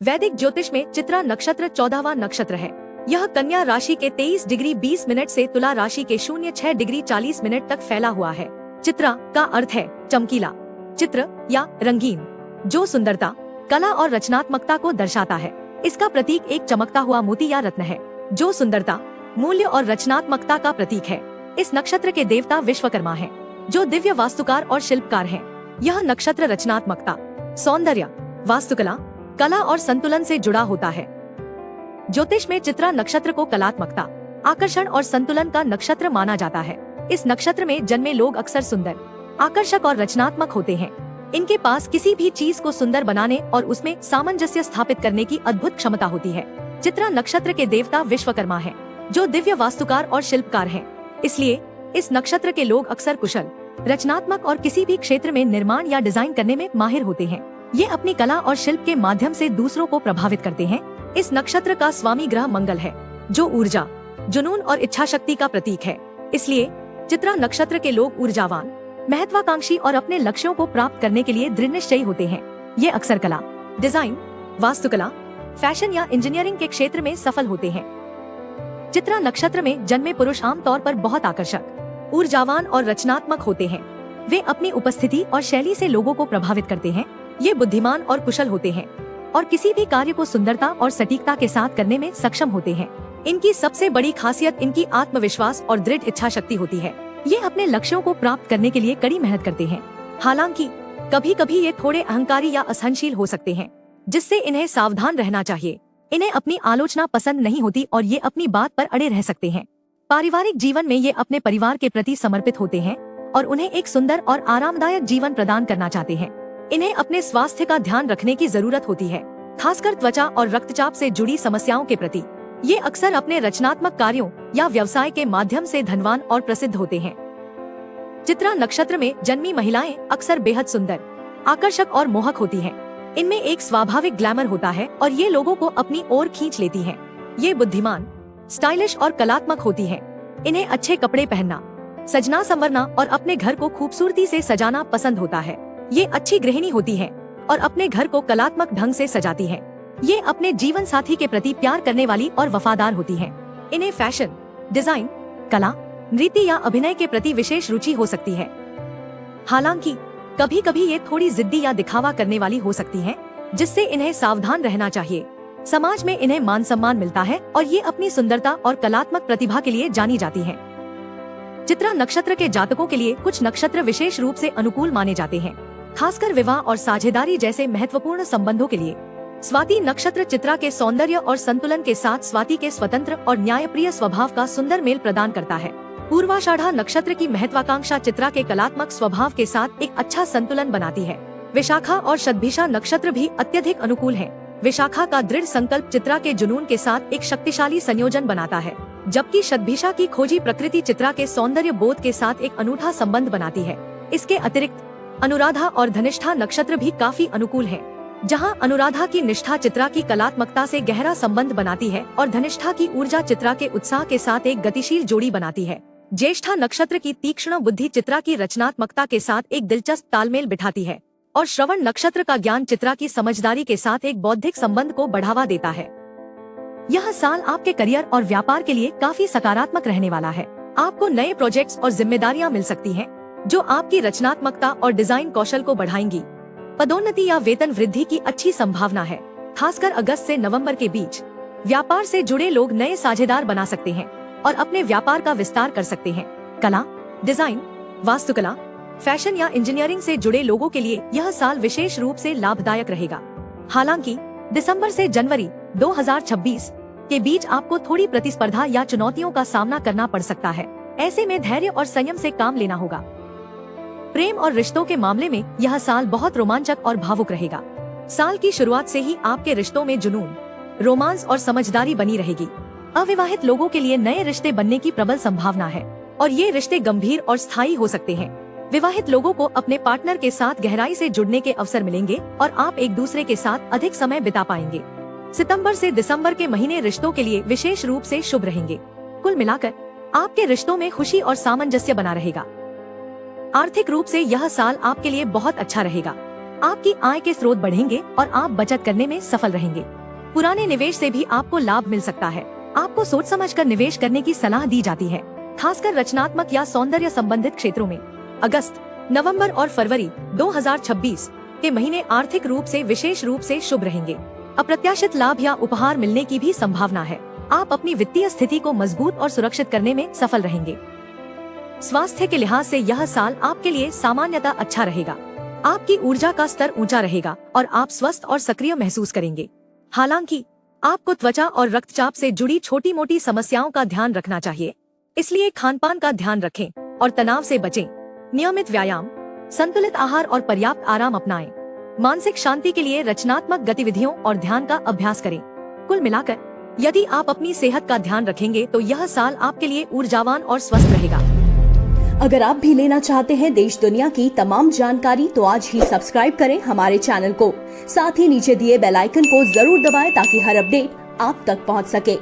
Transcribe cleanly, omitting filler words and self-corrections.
वैदिक ज्योतिष में चित्रा नक्षत्र 14वां नक्षत्र है। यह कन्या राशि के 23 डिग्री 20 मिनट से तुला राशि के 06 डिग्री 40 मिनट तक फैला हुआ है। चित्रा का अर्थ है चमकीला, चित्र या रंगीन, जो सुंदरता, कला और रचनात्मकता को दर्शाता है। इसका प्रतीक एक चमकता हुआ मोती या रत्न है, जो सुंदरता, मूल्य और रचनात्मकता का प्रतीक है। इस नक्षत्र के देवता विश्वकर्मा हैं, जो दिव्य वास्तुकार और शिल्पकार हैं। यह नक्षत्र रचनात्मकता, सौंदर्य, वास्तुकला, कला और संतुलन से जुड़ा होता है। ज्योतिष में चित्रा नक्षत्र को कलात्मकता, आकर्षण और संतुलन का नक्षत्र माना जाता है। इस नक्षत्र में जन्मे लोग अक्सर सुंदर, आकर्षक और रचनात्मक होते हैं। इनके पास किसी भी चीज को सुंदर बनाने और उसमें सामंजस्य स्थापित करने की अद्भुत क्षमता होती है। चित्रा नक्षत्र के देवता विश्वकर्मा हैं, जो दिव्य वास्तुकार और शिल्पकार हैं। इसलिए इस नक्षत्र के लोग अक्सर कुशल, रचनात्मक और किसी भी क्षेत्र में निर्माण या डिजाइन करने में माहिर होते हैं। ये अपनी कला और शिल्प के माध्यम से दूसरों को प्रभावित करते हैं। इस नक्षत्र का स्वामी ग्रह मंगल है, जो ऊर्जा, जुनून और इच्छा शक्ति का प्रतीक है। इसलिए चित्रा नक्षत्र के लोग ऊर्जावान, महत्वाकांक्षी और अपने लक्ष्यों को प्राप्त करने के लिए दृढ़ निश्चयी होते हैं। ये अक्सर कला, डिजाइन, वास्तुकला, फैशन या इंजीनियरिंग के क्षेत्र में सफल होते हैं। चित्रा नक्षत्र में जन्मे पुरुष आमतौर पर बहुत आकर्षक, ऊर्जावान और रचनात्मक होते हैं। वे अपनी उपस्थिति और शैली से लोगों को प्रभावित करते हैं। ये बुद्धिमान और कुशल होते हैं और किसी भी कार्य को सुंदरता और सटीकता के साथ करने में सक्षम होते हैं। इनकी सबसे बड़ी खासियत इनकी आत्मविश्वास और दृढ़ इच्छा शक्ति होती है। ये अपने लक्ष्यों को प्राप्त करने के लिए कड़ी मेहनत करते हैं। हालांकि कभी कभी ये थोड़े अहंकारी या असहनशील हो सकते हैं, जिससे इन्हें सावधान रहना चाहिए। इन्हें अपनी आलोचना पसंद नहीं होती और ये अपनी बात पर अड़े रह सकते हैं। पारिवारिक जीवन में ये अपने परिवार के प्रति समर्पित होते हैं और उन्हें एक सुंदर और आरामदायक जीवन प्रदान करना चाहते हैं। इन्हें अपने स्वास्थ्य का ध्यान रखने की जरूरत होती है, खासकर त्वचा और रक्तचाप से जुड़ी समस्याओं के प्रति। ये अक्सर अपने रचनात्मक कार्यों या व्यवसाय के माध्यम से धनवान और प्रसिद्ध होते हैं। चित्रा नक्षत्र में जन्मी महिलाएं अक्सर बेहद सुंदर, आकर्षक और मोहक होती हैं। इनमें एक स्वाभाविक ग्लैमर होता है और ये लोगों को अपनी ओर खींच लेती हैं। ये बुद्धिमान, स्टाइलिश और कलात्मक होती हैं। इन्हें अच्छे कपड़े पहनना, सजना संवरना और अपने घर को खूबसूरती से सजाना पसंद होता है। ये अच्छी गृहिणी होती हैं और अपने घर को कलात्मक ढंग से सजाती हैं। ये अपने जीवन साथी के प्रति प्यार करने वाली और वफादार होती हैं। इन्हें फैशन, डिजाइन, कला, नृत्य या अभिनय के प्रति विशेष रुचि हो सकती है। हालांकि कभी कभी ये थोड़ी जिद्दी या दिखावा करने वाली हो सकती हैं, जिससे इन्हें सावधान रहना चाहिए। समाज में इन्हें मान सम्मान मिलता है और ये अपनी सुंदरता और कलात्मक प्रतिभा के लिए जानी जाती हैं। चित्रा नक्षत्र के जातकों के लिए कुछ नक्षत्र विशेष रूप से अनुकूल माने जाते हैं, खासकर विवाह और साझेदारी जैसे महत्वपूर्ण संबंधों के लिए। स्वाति नक्षत्र चित्रा के सौंदर्य और संतुलन के साथ स्वाति के स्वतंत्र और न्यायप्रिय स्वभाव का सुंदर मेल प्रदान करता है। पूर्वाषाढ़ा नक्षत्र की महत्वाकांक्षा चित्रा के कलात्मक स्वभाव के साथ एक अच्छा संतुलन बनाती है। विशाखा और शतभिषा नक्षत्र भी अत्यधिक अनुकूल हैं। विशाखा का दृढ़ संकल्प चित्रा के जुनून के साथ एक शक्तिशाली संयोजन बनाता है, जबकि शतभिषा की खोजी प्रकृति चित्रा के सौंदर्य बोध के साथ एक अनूठा संबंध बनाती है। इसके अतिरिक्त अनुराधा और धनिष्ठा नक्षत्र भी काफी अनुकूल हैं, जहां अनुराधा की निष्ठा चित्रा की कलात्मकता से गहरा संबंध बनाती है और धनिष्ठा की ऊर्जा चित्रा के उत्साह के साथ एक गतिशील जोड़ी बनाती है। ज्येष्ठा नक्षत्र की तीक्ष्ण बुद्धि चित्रा की रचनात्मकता के साथ एक दिलचस्प तालमेल बिठाती है और श्रवण नक्षत्र का ज्ञान चित्रा की समझदारी के साथ एक बौद्धिक संबंध को बढ़ावा देता है। यह साल आपके करियर और व्यापार के लिए काफी सकारात्मक रहने वाला है। आपको नए प्रोजेक्ट्स और जिम्मेदारियां मिल सकती हैं, जो आपकी रचनात्मकता और डिजाइन कौशल को बढ़ाएंगी। पदोन्नति या वेतन वृद्धि की अच्छी संभावना है, खासकर अगस्त से नवंबर के बीच। व्यापार से जुड़े लोग नए साझेदार बना सकते हैं और अपने व्यापार का विस्तार कर सकते हैं। कला, डिजाइन, वास्तुकला, फैशन या इंजीनियरिंग से जुड़े लोगों के लिए यह साल विशेष रूप से लाभदायक रहेगा। हालांकि दिसंबर से जनवरी 2026 के बीच आपको थोड़ी प्रतिस्पर्धा या चुनौतियों का सामना करना पड़ सकता है। ऐसे में धैर्य और संयम से काम लेना होगा। प्रेम और रिश्तों के मामले में यह साल बहुत रोमांचक और भावुक रहेगा। साल की शुरुआत से ही आपके रिश्तों में जुनून, रोमांस और समझदारी बनी रहेगी। अविवाहित लोगों के लिए नए रिश्ते बनने की प्रबल संभावना है और ये रिश्ते गंभीर और स्थायी हो सकते हैं। विवाहित लोगों को अपने पार्टनर के साथ गहराई से जुड़ने के अवसर मिलेंगे और आप एक दूसरे के साथ अधिक समय बिता पाएंगे। सितंबर से दिसंबर के महीने रिश्तों के लिए विशेष रूप से शुभ रहेंगे। कुल मिलाकर आपके रिश्तों में खुशी और सामंजस्य बना रहेगा। आर्थिक रूप से यह साल आपके लिए बहुत अच्छा रहेगा। आपकी आय के स्रोत बढ़ेंगे और आप बचत करने में सफल रहेंगे। पुराने निवेश से भी आपको लाभ मिल सकता है। आपको सोच समझकर निवेश करने की सलाह दी जाती है, खासकर रचनात्मक या सौंदर्य संबंधित क्षेत्रों में। अगस्त, नवंबर और फरवरी 2026 के महीने आर्थिक रूप से विशेष रूप से शुभ रहेंगे। अप्रत्याशित लाभ या उपहार मिलने की भी संभावना है। आप अपनी वित्तीय स्थिति को मजबूत और सुरक्षित करने में सफल रहेंगे। स्वास्थ्य के लिहाज से यह साल आपके लिए सामान्यतः अच्छा रहेगा। आपकी ऊर्जा का स्तर ऊंचा रहेगा और आप स्वस्थ और सक्रिय महसूस करेंगे। हालांकि आपको त्वचा और रक्तचाप से जुड़ी छोटी मोटी समस्याओं का ध्यान रखना चाहिए, इसलिए खानपान का ध्यान रखें और तनाव से बचें। नियमित व्यायाम, संतुलित आहार और पर्याप्त आराम अपनाएं। मानसिक शांति के लिए रचनात्मक गतिविधियों और ध्यान का अभ्यास करें। कुल मिलाकर यदि आप अपनी सेहत का ध्यान रखेंगे तो यह साल आपके लिए ऊर्जावान और स्वस्थ रहेगा। अगर आप भी लेना चाहते हैं देश दुनिया की तमाम जानकारी तो आज ही सब्सक्राइब करें हमारे चैनल को। साथ ही नीचे दिए बेल आइकन को जरूर दबाएं ताकि हर अपडेट आप तक पहुंच सके।